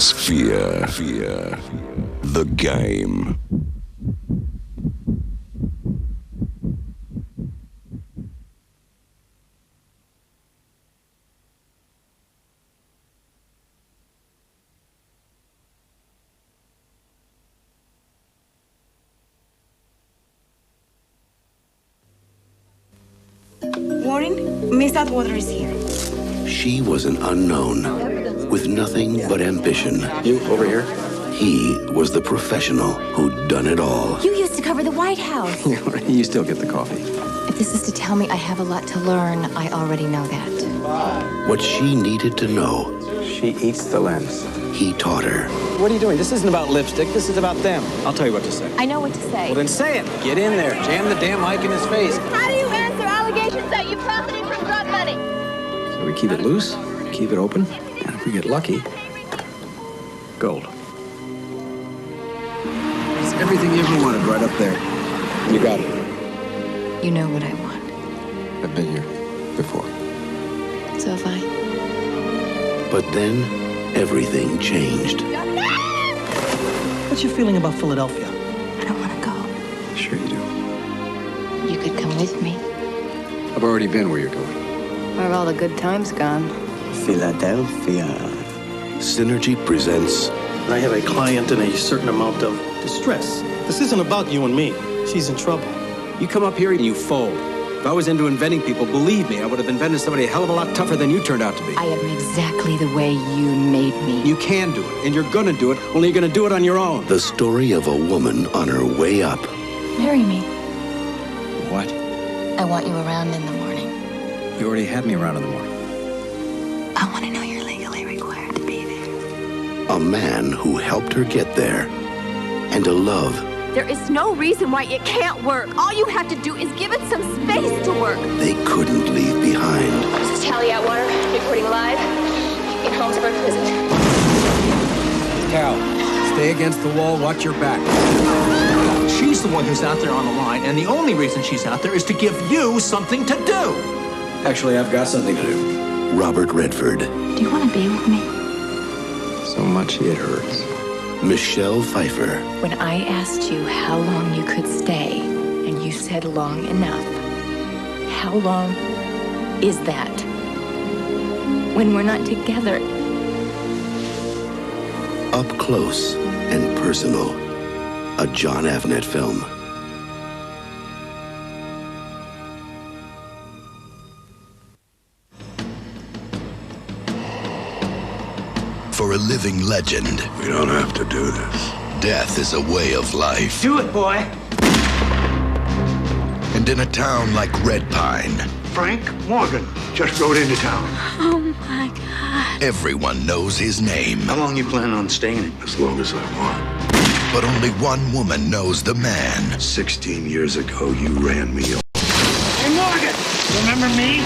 Fear. The game. Warren, Miss Atwater is here. She was an unknown with nothing but ambition. You, over here? He was the professional who'd done it all. You used to cover the White House. You still get the coffee. If this is to tell me I have a lot to learn, I already know that. What she needed to know, She eats the lens. he taught her. What are you doing? This isn't about lipstick. This is about them. I'll tell you what to say. I know what to say. Well, then say it. Get in there. Jam the damn mic in his face. How do you answer allegations that you profited from drug money? So we keep it loose, keep it open, and if we get lucky, gold. It's everything you ever wanted right up there. You got it. You know what I want. I've been here before. So have I. But then, everything changed. What's your feeling about Philadelphia? I don't want to go. Sure you do. You could come with me. I've already been where you're going. Where have all the good times gone? Philadelphia. Synergy presents I have a client in a certain amount of distress. This isn't about you and me. She's in trouble. You come up here and you fold. If I was into inventing people, believe me, I would have invented somebody a hell of a lot tougher than you turned out to be. I am exactly the way you made me. You can do it, and you're gonna do it, only you're gonna do it on your own. the story of a woman on her way up. Marry me. What? I want you around in the morning. You already had me around in the morning. I want to know you're legally required to be there. A man who helped her get there. And a love There is no reason why it can't work. All you have to do is give it some space to work. they couldn't leave behind. This is Tally Atwater, reporting live in Holmesburg Prison. Cal, stay against the wall, watch your back. She's the one who's out there on the line, and the only reason she's out there is to give you something to do. Actually, I've got something to do. Robert Redford, Do you want to be with me? So much it hurts. Michelle Pfeiffer, When I asked you how long you could stay, and you said long enough, how long is that? When we're not together. Up Close and Personal, a John Avnet film. For a living legend, We don't have to do this. death is a way of life. Do it, boy. And in a town like Red Pine, Frank Morgan just rode into town. Oh my God. everyone knows his name. How long you plan on staying? As long as I want. But only one woman knows the man. 16 years ago, you ran me over. Hey, Morgan! Remember me?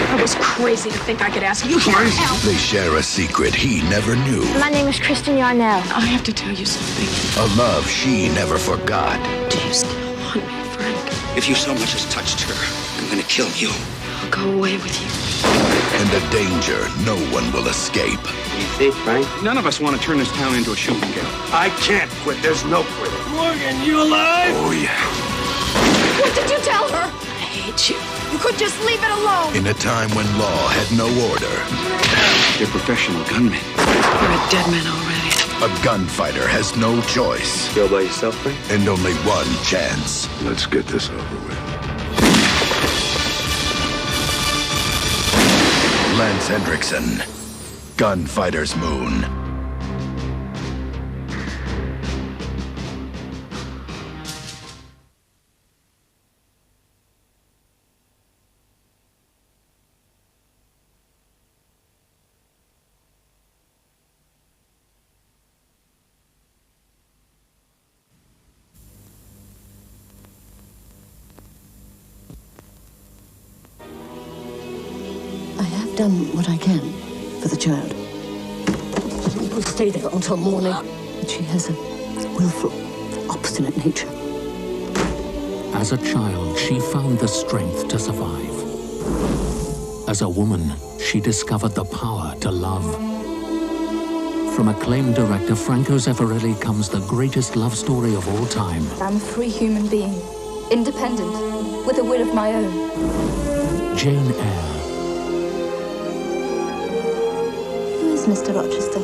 I was crazy to think I could ask you for help. They share a secret he never knew. My name is Kristen Yarnell. I have to tell you something. A love she never forgot. Do you still want me, Frank? If you so much as touched her, I'm gonna kill you. I'll go away with you. And a danger no one will escape. You see, Frank? None of us want to turn this town into a shooting game. I can't quit. There's no quitting. Morgan, you alive? Oh, yeah. What did you tell her? I hate you. You could just leave it alone. In a time when law had no order, They're professional gunmen. You're a dead man already. a gunfighter has no choice Go by yourself, Frank? and only one chance. Let's get this over with. Lance Hendrickson, Gunfighter's Moon. I have done what I can for the child. We'll stay there until morning. But she has a willful, obstinate nature. As a child, she found the strength to survive. As a woman, she discovered the power to love. From acclaimed director Franco Zeffirelli comes the greatest love story of all time. I'm a free human being, independent, with a will of my own. Jane Eyre. Who is Mr. Rochester?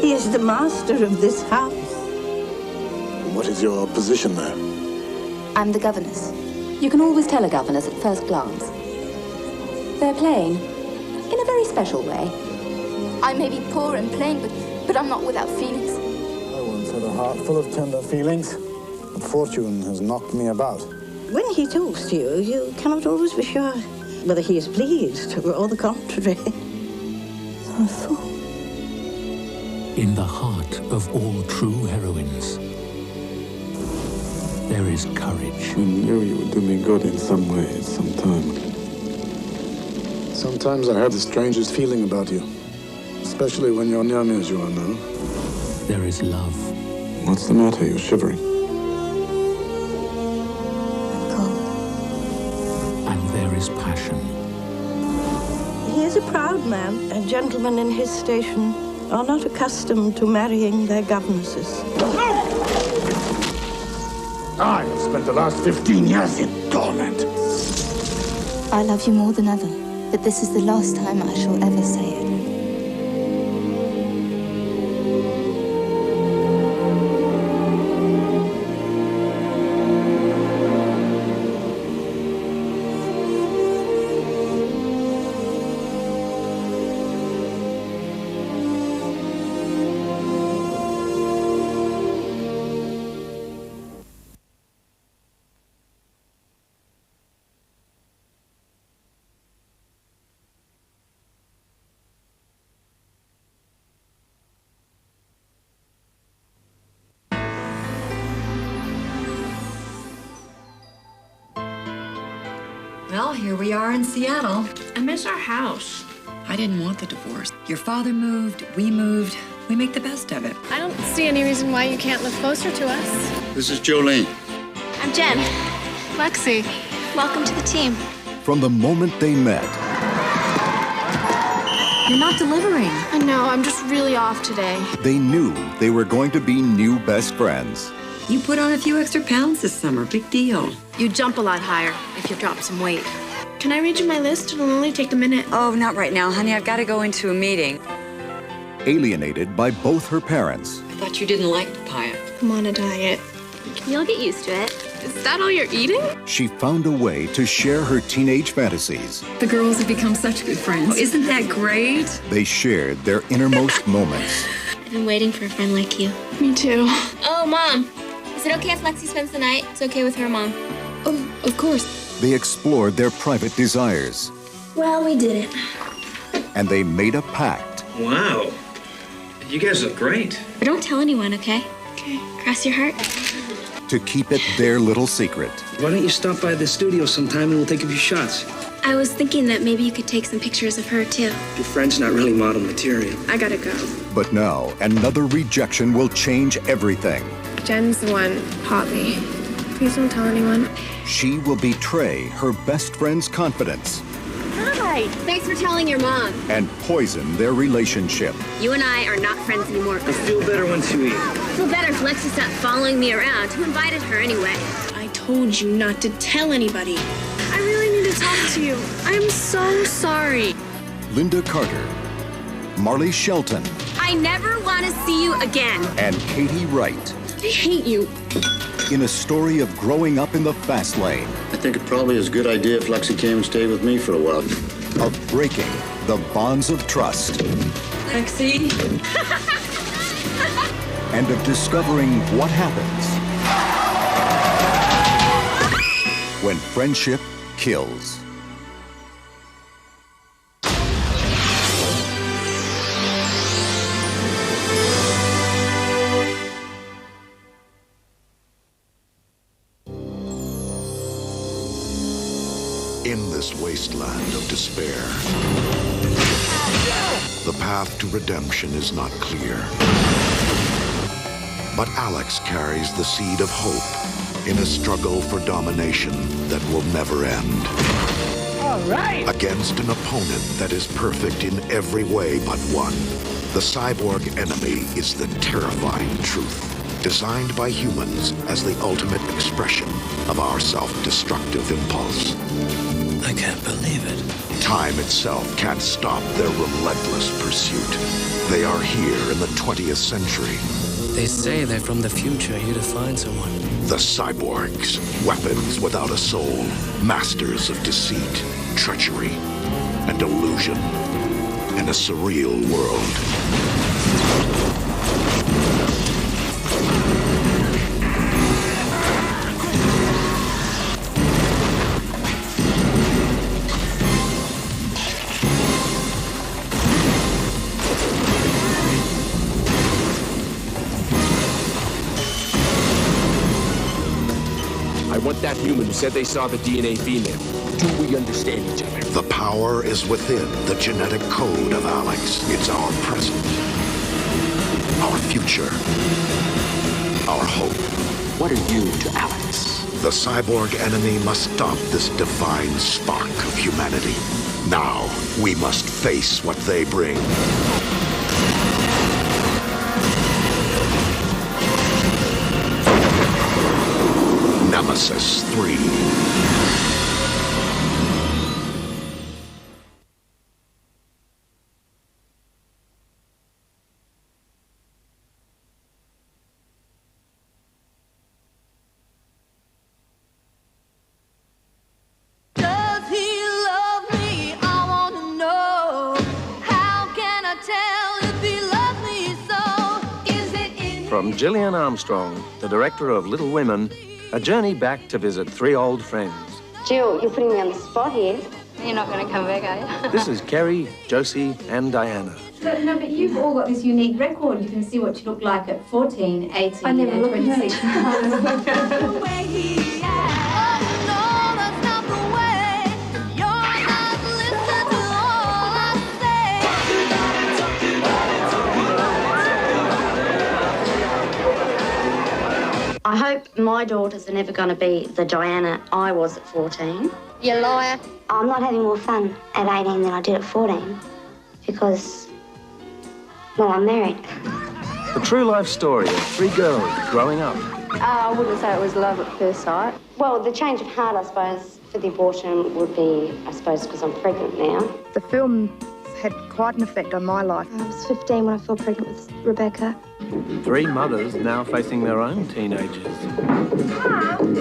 He is the master of this house. What is your position there? I'm the governess. You can always tell a governess at first glance. They're plain, in a very special way. I may be poor and plain, but I'm not without feelings. I once had a heart full of tender feelings, but fortune has knocked me about. When he talks to you, you cannot always be sure whether he is pleased or the contrary. I'm a fool. In the heart of all true heroines, there is courage. I knew you would do me good in some way at some time. Sometimes I have the strangest feeling about you, especially when you're near me as you are now. There is love. What's the matter? You're shivering. I'm cold. And there is passion. He is a proud man, and gentlemen in his station are not accustomed to marrying their governesses. I have spent the last 15 years in torment. I love you more than ever, but this is the last time I shall ever say it. Well, here we are in Seattle. I miss our house. I didn't want the divorce. Your father moved, we moved. We make the best of it. I don't see any reason why you can't live closer to us. This is Jolene. I'm Jen. Lexi. Welcome to the team. From the moment they met, You're not delivering. I know, I'm just really off today. they knew they were going to be new best friends. You put on a few extra pounds this summer. Big deal. You jump a lot higher if you drop some weight. Can I read you my list? It'll only take a minute. Oh, not right now, honey. I've got to go into a meeting. Alienated by both her parents, I thought you didn't like papaya. I'm on a diet. You'll get used to it. Is that all you're eating? she found a way to share her teenage fantasies. The girls have become such good friends. Oh, isn't that great? They shared their innermost moments. I've been waiting for a friend like you. Me too. Oh, Mom. Is it okay if Lexi spends the night? It's okay with her, Mom. Oh, of course. They explored their private desires. Well, we did it. And they made a pact. Wow. You guys look great. But don't tell anyone, okay? Okay. Cross your heart. To keep it their little secret. Why don't you stop by the studio sometime and we'll take a few shots? I was thinking that maybe you could take some pictures of her, too. Your friend's not really model material. I gotta go. But now, another rejection will change everything. Jen's the one who taught me. Please don't tell anyone. She will betray her best friend's confidence Hi. Thanks for telling your mom. and poison their relationship. You and I are not friends anymore. I feel better once you eat. I feel better if Lexi stopped following me around. Who invited her anyway? I told you not to tell anybody. I really need to talk to you. I'm so sorry. Linda Carter, Marley Shelton, I never want to see you again. and Katie Wright I hate you. in a story of growing up in the fast lane, I think it probably is a good idea if Lexi came and stayed with me for a while. of breaking the bonds of trust, Lexi. and of discovering what happens when friendship kills. In this wasteland of despair, the path to redemption is not clear. But Alex carries the seed of hope in a struggle for domination that will never end. All right. Against an opponent that is perfect in every way but one. The cyborg enemy is the terrifying truth, designed by humans as the ultimate expression of our self-destructive impulse. I can't believe it. Time itself can't stop their relentless pursuit. They are here in the 20th century. They say they're from the future, here to find someone. The cyborgs, weapons without a soul, masters of deceit, treachery, and illusion in a surreal world. I want that human who said they saw the DNA female. Do we understand each other? The power is within the genetic code of Alex. It's our present, our future, our hope. What are you to Alex? The cyborg enemy must stop this divine spark of humanity. Now, we must face what they bring. Nemesis 3. From Gillian Armstrong, the director of Little Women, a journey back to visit three old friends. Jill, you're putting me on the spot here. You're not going to come back, are you? This is Kerry, Josie, and Diana. No, but you've all got this unique record. You can see what you look like at 14, 18, I never and looked at 26. I hope my daughters are never going to be the Diana I was at 14. You liar. I'm not having more fun at 18 than I did at 14 because, well, I'm married. The true life story of three girls growing up. I wouldn't say it was love at first sight. Well, the change of heart, I suppose, for the abortion would be, I suppose, because I'm pregnant now. The film had quite an effect on my life. I was 15 when I fell pregnant with Rebecca. Three mothers now facing their own teenagers.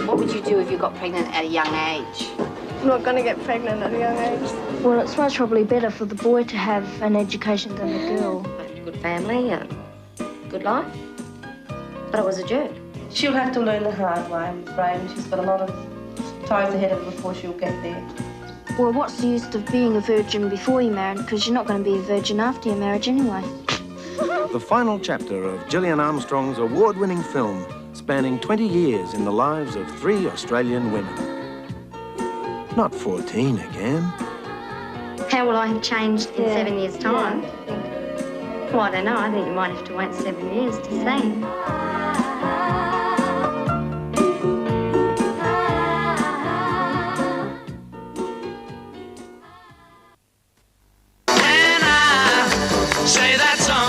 What would you do if you got pregnant at a young age? I'm not going to get pregnant at a young age. Well, it's most probably better for the boy to have an education than the girl. Good family, a good life. But I was a jerk. She'll have to learn the hard way, I'm afraid. She's got a lot of times ahead of her before she'll get there. Well, what's the use of being a virgin before you're married? Because you're not going to be a virgin after your marriage anyway. The final chapter of Gillian Armstrong's award-winning film, spanning 20 years in the lives of three Australian women. Not 14 again. How will I have changed in 7 years' time? Well, I don't know. I think you might have to wait 7 years to see.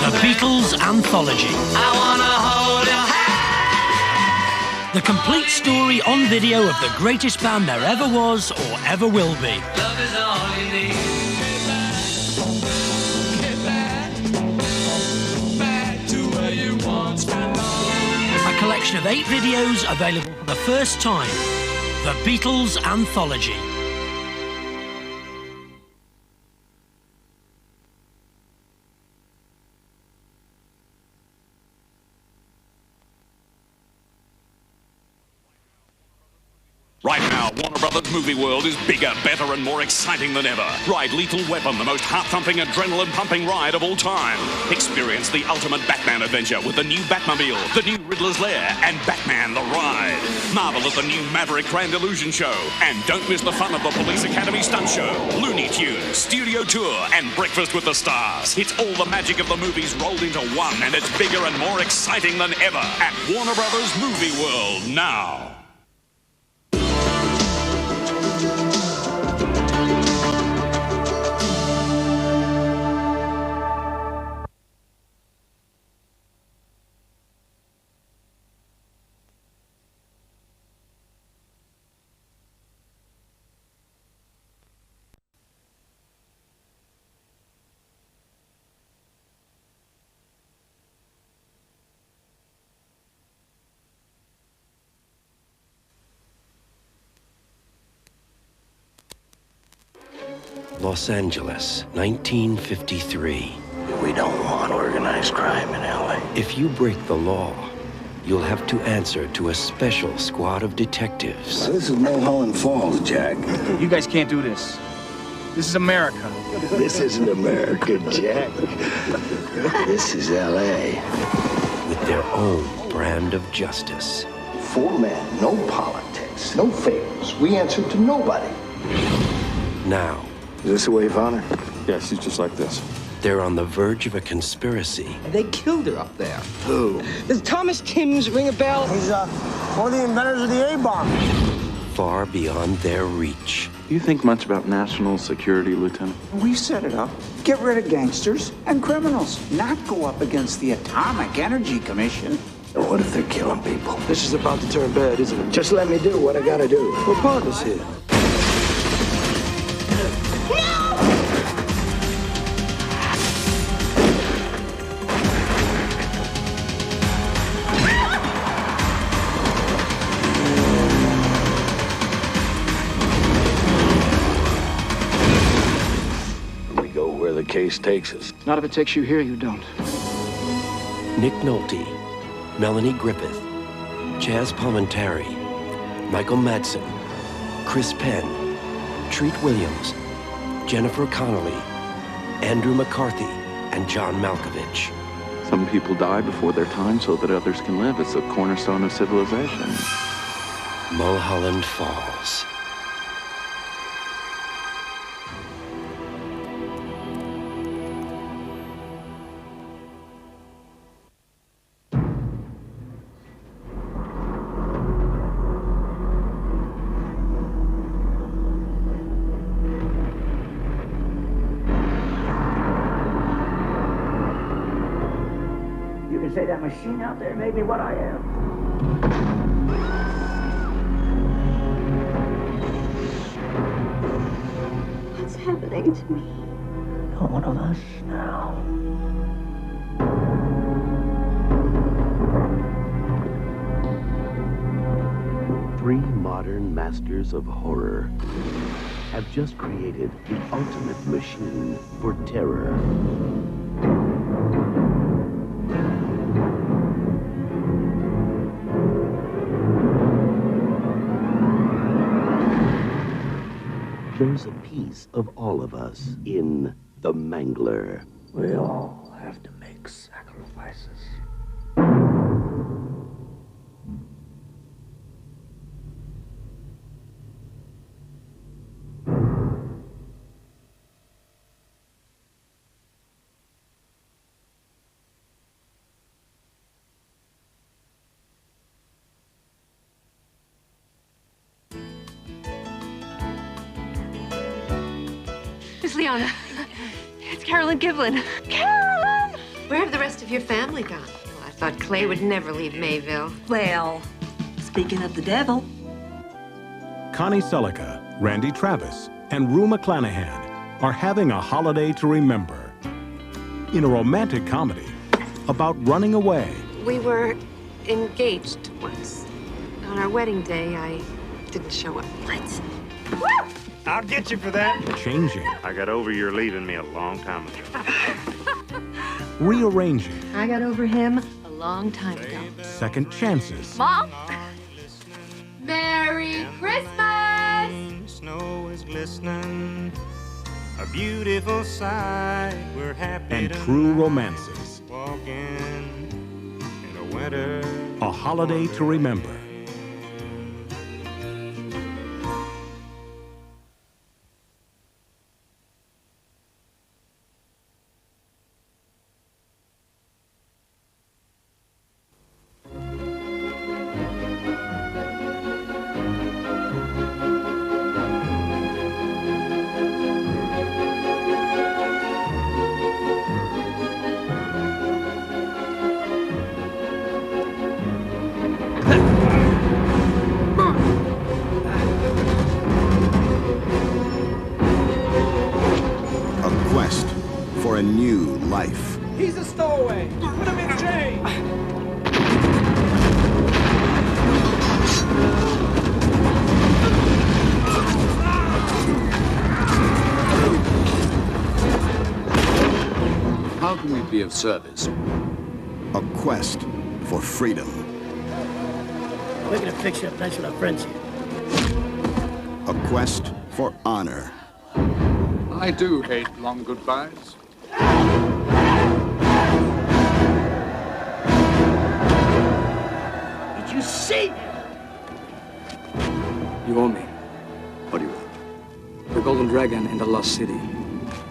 The Beatles Anthology. I wanna hold your hand. The complete story on video of the greatest band there ever was or ever will be. Love is all you need. Get back to where you once belonged. A collection of 8 videos available for the first time. The Beatles Anthology. Right now, Warner Brothers Movie World is bigger, better, and more exciting than ever. Ride Lethal Weapon, the most heart-thumping, adrenaline-pumping ride of all time. Experience the ultimate Batman adventure with the new Batmobile, the new Riddler's Lair, and Batman the Ride. Marvel at the new Maverick Grand Illusion Show. And don't miss the fun of the Police Academy Stunt Show, Looney Tunes, Studio Tour, and Breakfast with the Stars. It's all the magic of the movies rolled into one, and it's bigger and more exciting than ever at Warner Brothers Movie World now. Los Angeles, 1953. We don't want organized crime in LA. If you break the law, you'll have to answer to a special squad of detectives. Now, this is Mulholland Falls, Jack. You guys can't do this. This is America. This isn't America, Jack. This is LA. With their own brand of justice. 4 men, no politics, no favors. We answer to nobody. Now. Is this the way you found her? Yeah, she's just like this. They're on the verge of a conspiracy. They killed her up there. Who? Does Thomas Timms ring a bell? He's one of the inventors of the A-bomb. Far beyond their reach. Do you think much about national security, Lieutenant? We set it up. Get rid of gangsters and criminals, not go up against the Atomic Energy Commission. And what if they're killing people? This is about to turn bad, isn't it? Just let me do what I gotta do. We're partners here. The case takes us. Not if it takes you here, you don't. Nick Nolte, Melanie Griffith, Chaz Palminteri, Michael Madsen, Chris Penn, Treat Williams, Jennifer Connelly, Andrew McCarthy, and John Malkovich. Some people die before their time so that others can live. It's a cornerstone of civilization. Mulholland Falls. Say that machine out there made me what I am. What's happening to me? You're one of us now. Three modern masters of horror have just created the ultimate machine for terror. There's a piece of all of us in the Mangler. We all have to make sacrifices. It's Liana. It's Carolyn Giblin. Carolyn! Where have the rest of your family gone? Well, I thought Clay would never leave Mayville. Well, speaking of the devil. Connie Selica, Randy Travis, and Rue McClanahan are having a holiday to remember. In a romantic comedy about running away. We were engaged once. On our wedding day, I didn't show up. What? Woo! I'll get you for that. Changing. I got over your leaving me a long time ago. Rearranging. I got over him a long time ago. Second chances. Mom! Merry Christmas! Snow is glistening, a beautiful sight. We're happy and true romances. Walking in a winter. A holiday to remember. For a new life. He's a stowaway. Put him in jail. be of service. A quest for freedom. We're gonna fix you up nice with our friends here. A quest for honor. I do hate long goodbyes. Did you see? You owe me. What do you want? The Golden Dragon and the Lost City.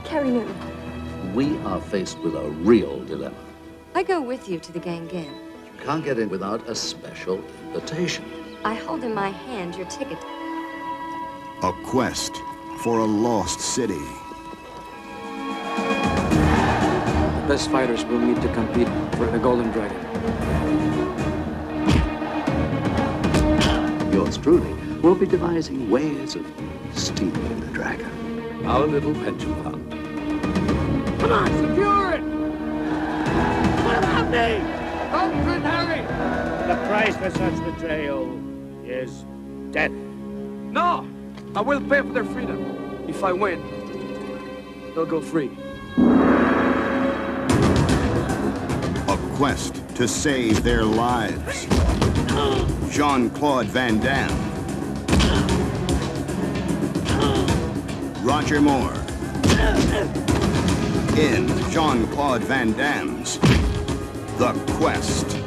Carry no. We are faced with a real dilemma. I go with you to the Gangan. You can't get in without a special invitation. I hold in my hand your ticket. A quest for a lost city. The best fighters will need to compete for the Golden Dragon. Yours truly will be devising ways of stealing the dragon. Our little pension fund. Come on, secure it! What about me? Don't hurry! The price for such betrayal is death. No! I will pay for their freedom. If I win, they'll go free. A quest to save their lives. Jean-Claude Van Damme. Roger Moore. In Jean-Claude Van Damme's The Quest.